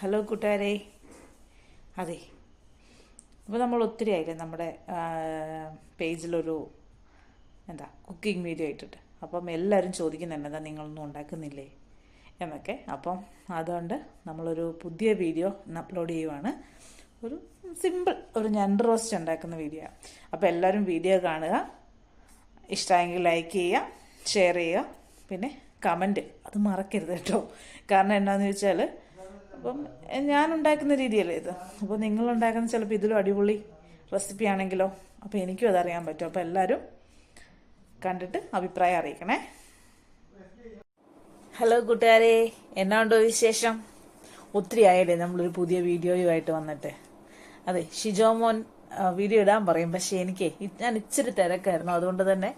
Hello കൂട്ടുകാരെ. അതെ, ഇപ്പോൾ നമ്മൾ ഒത്തിരി ആയില്ലേ നമ്മുടെ പേജിലൊരു കുക്കിംഗ് വീഡിയോ ഇട്ടിട്ട്. അപ്പം എല്ലാവരും ചോദിക്കുന്നുണ്ട് എന്താ നിങ്ങളൊന്നും ഉണ്ടാക്കുന്നില്ലേ എന്നൊക്കെ. അപ്പം അതുകൊണ്ട് നമ്മളൊരു പുതിയ വീഡിയോ അപ്ലോഡ് ചെയ്യുവാണ്. ഒരു സിമ്പിൾ ഒരു ഞണ്ട് റോസ്റ്റ് ഉണ്ടാക്കുന്ന വീഡിയോ. അപ്പോൾ എല്ലാവരും വീഡിയോ കാണുക, ഇഷ്ടമായെങ്കിൽ ലൈക്ക് ചെയ്യുക, ഷെയർ ചെയ്യുക, പിന്നെ കമൻറ്റ് അത് മറക്കരുത് കേട്ടോ. കാരണം എന്താണെന്ന് ചോദിച്ചാൽ അപ്പം ഞാൻ ഉണ്ടാക്കുന്ന രീതിയല്ലേ ഇത്. അപ്പോൾ നിങ്ങളുണ്ടാക്കുന്ന ചിലപ്പോൾ ഇതിലും അടിപൊളി റെസിപ്പി ആണെങ്കിലോ. അപ്പോൾ എനിക്കും അതറിയാൻ പറ്റും. അപ്പോൾ എല്ലാവരും കണ്ടിട്ട് അഭിപ്രായം അറിയിക്കണേ. ഹലോ കൂട്ടുകാരെ, എന്നാ ഉണ്ടോ വിശേഷം? ഒത്തിരി ആയല്ലേ നമ്മളൊരു പുതിയ വീഡിയോയുമായിട്ട് വന്നിട്ട്. അതെ, ഷിജോമോൻ വീഡിയോ ഇടാൻ പറയും, പക്ഷേ ഞാൻ ഇച്ചിരി തിരക്കായിരുന്നു. അതുകൊണ്ട് തന്നെ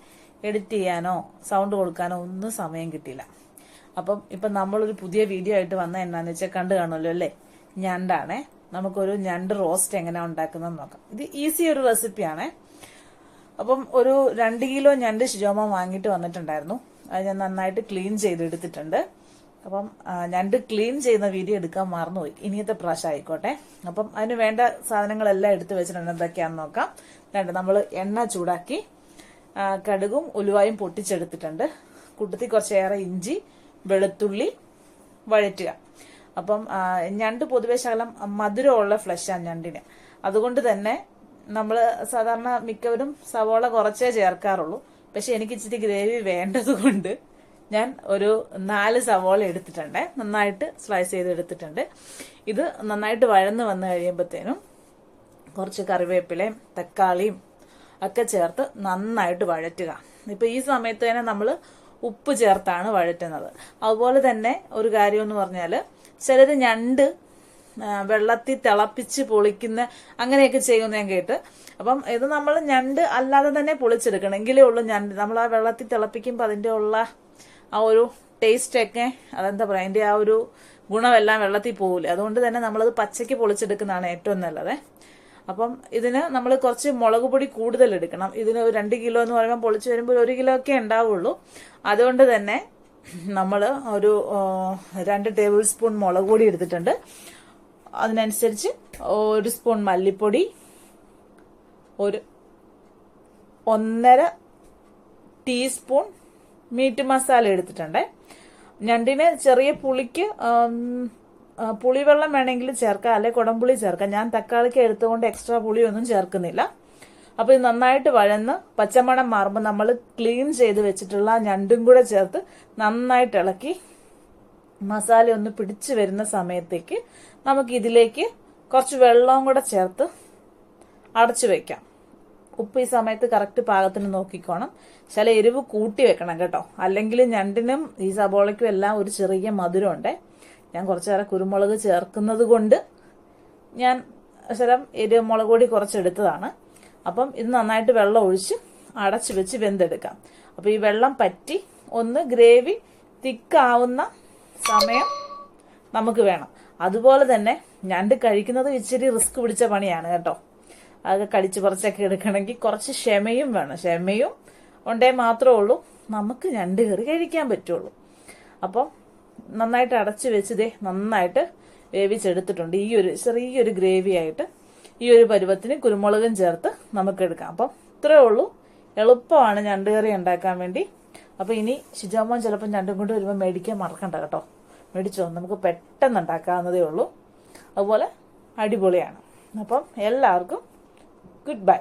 എഡിറ്റ് ചെയ്യാനോ സൗണ്ട് കൊടുക്കാനോ ഒന്നും സമയം കിട്ടിയില്ല. അപ്പം ഇപ്പം നമ്മളൊരു പുതിയ വീഡിയോ ആയിട്ട് വന്ന എന്നാന്ന് വെച്ചാൽ കണ്ടു കാണുമല്ലോ അല്ലേ, ഞണ്ടാണേ. നമുക്കൊരു ഞണ്ട് റോസ്റ്റ് എങ്ങനെയാണ് ഉണ്ടാക്കുന്നതെന്ന് നോക്കാം. ഇത് ഈസി ഒരു റെസിപ്പിയാണേ. അപ്പം ഒരു 2 കിലോ ഞണ്ട് ഷിജോമ വാങ്ങിയിട്ട് വന്നിട്ടുണ്ടായിരുന്നു. അത് ഞാൻ നന്നായിട്ട് ക്ലീൻ ചെയ്തെടുത്തിട്ടുണ്ട്. അപ്പം ഞണ്ട് ക്ലീൻ ചെയ്യുന്ന വീഡിയോ എടുക്കാൻ മറന്നുപോയി. ഇനിയത്തെ പ്രാവശ്യം ആയിക്കോട്ടെ. അപ്പം അതിന് വേണ്ട സാധനങ്ങളെല്ലാം എടുത്ത് വെച്ചിട്ടുണ്ട്. എന്തൊക്കെയാണെന്ന് നോക്കാം. നമ്മൾ എണ്ണ ചൂടാക്കി കടുകും ഉലുവായും പൊട്ടിച്ചെടുത്തിട്ടുണ്ട്. കൂട്ടത്തിൽ കുറച്ചേറെ ഇഞ്ചി വെളുത്തുള്ളി വഴറ്റുക. അപ്പം ഞണ്ട് പൊതുവെ ശകലം മധുരമുള്ള ഫ്ലഷാണ് ഞണ്ടിന്. അതുകൊണ്ട് തന്നെ നമ്മൾ സാധാരണ മിക്കവരും സവോള കുറച്ചേ ചേർക്കാറുള്ളൂ. പക്ഷെ എനിക്ക് ഇച്ചിരി ഗ്രേവി വേണ്ടത് കൊണ്ട് ഞാൻ ഒരു 4 സവോള എടുത്തിട്ടുണ്ട്. നന്നായിട്ട് സ്ലൈസ് ചെയ്ത് എടുത്തിട്ടുണ്ട്. ഇത് നന്നായിട്ട് വഴന്ന് വന്നു കഴിയുമ്പോഴത്തേനും കുറച്ച് കറിവേപ്പിലയും തക്കാളിയും ഒക്കെ ചേർത്ത് നന്നായിട്ട് വഴറ്റുക. ഇപ്പൊ ഈ സമയത്ത് തന്നെ നമ്മൾ ഉപ്പ് ചേർത്താണ് വഴറ്റുന്നത്. അതുപോലെ തന്നെ ഒരു കാര്യം എന്ന് പറഞ്ഞാൽ ചിലർ ഞണ്ട് വെള്ളത്തിൽ തിളപ്പിച്ച് പൊളിക്കുന്ന അങ്ങനെയൊക്കെ ചെയ്യുന്ന ഞാൻ കേട്ട്. അപ്പം ഇത് നമ്മൾ ഞണ്ട് അല്ലാതെ തന്നെ പൊളിച്ചെടുക്കണം, എങ്കിലേ ഉള്ളൂ ഞണ്ട് നമ്മൾ ആ വെള്ളത്തിൽ തിളപ്പിക്കുമ്പോൾ അതിൻ്റെ ഉള്ള ആ ഒരു ടേസ്റ്റൊക്കെ അതെന്താ പറയുക, അതിൻ്റെ ആ ഒരു ഗുണമെല്ലാം വെള്ളത്തിൽ പോകില്ല. അതുകൊണ്ട് തന്നെ നമ്മളത് പച്ചയ്ക്ക് പൊളിച്ചെടുക്കുന്നതാണ് ഏറ്റവും നല്ലത്. അപ്പം ഇതിന് നമ്മൾ കുറച്ച് മുളക് പൊടി കൂടുതൽ എടുക്കണം. ഇതിന് 2 കിലോ എന്ന് പറയുമ്പോൾ പൊളിച്ച് വരുമ്പോൾ 1 കിലോ ഒക്കെ ഉണ്ടാവുള്ളൂ. അതുകൊണ്ട് തന്നെ നമ്മൾ ഒരു 2 ടേബിൾ സ്പൂൺ മുളക് പൊടി എടുത്തിട്ടുണ്ട്. അതിനനുസരിച്ച് 1 സ്പൂൺ മല്ലിപ്പൊടി, ഒരു 1.5 ടീസ്പൂൺ മീറ്റ് മസാല എടുത്തിട്ടുണ്ട്. ഞണ്ടിന് ചെറിയ പുളിക്ക് പുളിവെള്ളം വേണമെങ്കിൽ ചേർക്കാം, അല്ലെ കുടംപുളി ചേർക്കാം. ഞാൻ തക്കാളിക്ക് എടുത്തുകൊണ്ട് എക്സ്ട്രാ പുളിയൊന്നും ചേർക്കുന്നില്ല. അപ്പൊ ഇത് നന്നായിട്ട് വഴന്ന് പച്ചമണം മാറുമ്പോൾ നമ്മൾ ക്ലീൻ ചെയ്ത് വെച്ചിട്ടുള്ള ഞണ്ടും കൂടെ ചേർത്ത് നന്നായിട്ട് ഇളക്കി മസാല ഒന്ന് പിടിച്ചു വരുന്ന സമയത്തേക്ക് നമുക്ക് ഇതിലേക്ക് കുറച്ച് വെള്ളവും കൂടെ ചേർത്ത് അടച്ചു വെക്കാം. ഉപ്പ് ഈ സമയത്ത് കറക്റ്റ് പാകത്തിന് നോക്കിക്കോണം. ചില എരിവ് കൂട്ടി വെക്കണം കേട്ടോ, അല്ലെങ്കിൽ ഞണ്ടിനും ഈ സബോളയ്ക്കും എല്ലാം ഒരു ചെറിയ മധുരമുണ്ട്. ഞാൻ കുറച്ചേറെ കുരുമുളക് ചേർക്കുന്നത് കൊണ്ട് ഞാൻ മുളക് പൊടി കുറച്ചെടുത്തതാണ്. അപ്പം ഇത് നന്നായിട്ട് വെള്ളം ഒഴിച്ച് അടച്ചു വെച്ച് വെന്തെടുക്കാം. അപ്പൊ ഈ വെള്ളം പറ്റി ഒന്ന് ഗ്രേവി തിക്കാവുന്ന സമയം നമുക്ക് വേണം. അതുപോലെ തന്നെ ഞണ്ട് കഴിക്കുന്നത് ഇച്ചിരി റിസ്ക് പിടിച്ച പണിയാണ് കേട്ടോ. അതൊക്കെ കടിച്ചു പറിച്ചൊക്കെ എടുക്കണമെങ്കിൽ കുറച്ച് ക്ഷമയും വേണം. ക്ഷമയും ഉണ്ടേ മാത്രമേ ഉള്ളൂ നമുക്ക് ഞണ്ട് കറി കഴിക്കാൻ പറ്റുള്ളൂ. അപ്പം നന്നായിട്ട് അടച്ചു വെച്ച് നന്നായിട്ട് വേവിച്ചെടുത്തിട്ടുണ്ട്. ഈ ഒരു ചെറിയൊരു ഗ്രേവി ആയിട്ട് ഈ ഒരു പരുവത്തിന് കുരുമുളകും ചേർത്ത് നമുക്ക് എടുക്കാം. അപ്പം ഇത്രയേ ഉള്ളൂ, എളുപ്പമാണ് ഞണ്ട് കറി ഉണ്ടാക്കാൻ വേണ്ടി. അപ്പൊ ഇനി ഷിജോമോൻ ചിലപ്പോൾ ഞണ്ടും കൊണ്ട് വരുമ്പോൾ മേടിക്കാൻ മറക്കണ്ട കേട്ടോ. മേടിച്ചോ, നമുക്ക് പെട്ടെന്ന് ഉണ്ടാക്കാവുന്നതേ ഉള്ളൂ. അതുപോലെ അടിപൊളിയാണ്. അപ്പം എല്ലാവർക്കും ഗുഡ് ബൈ.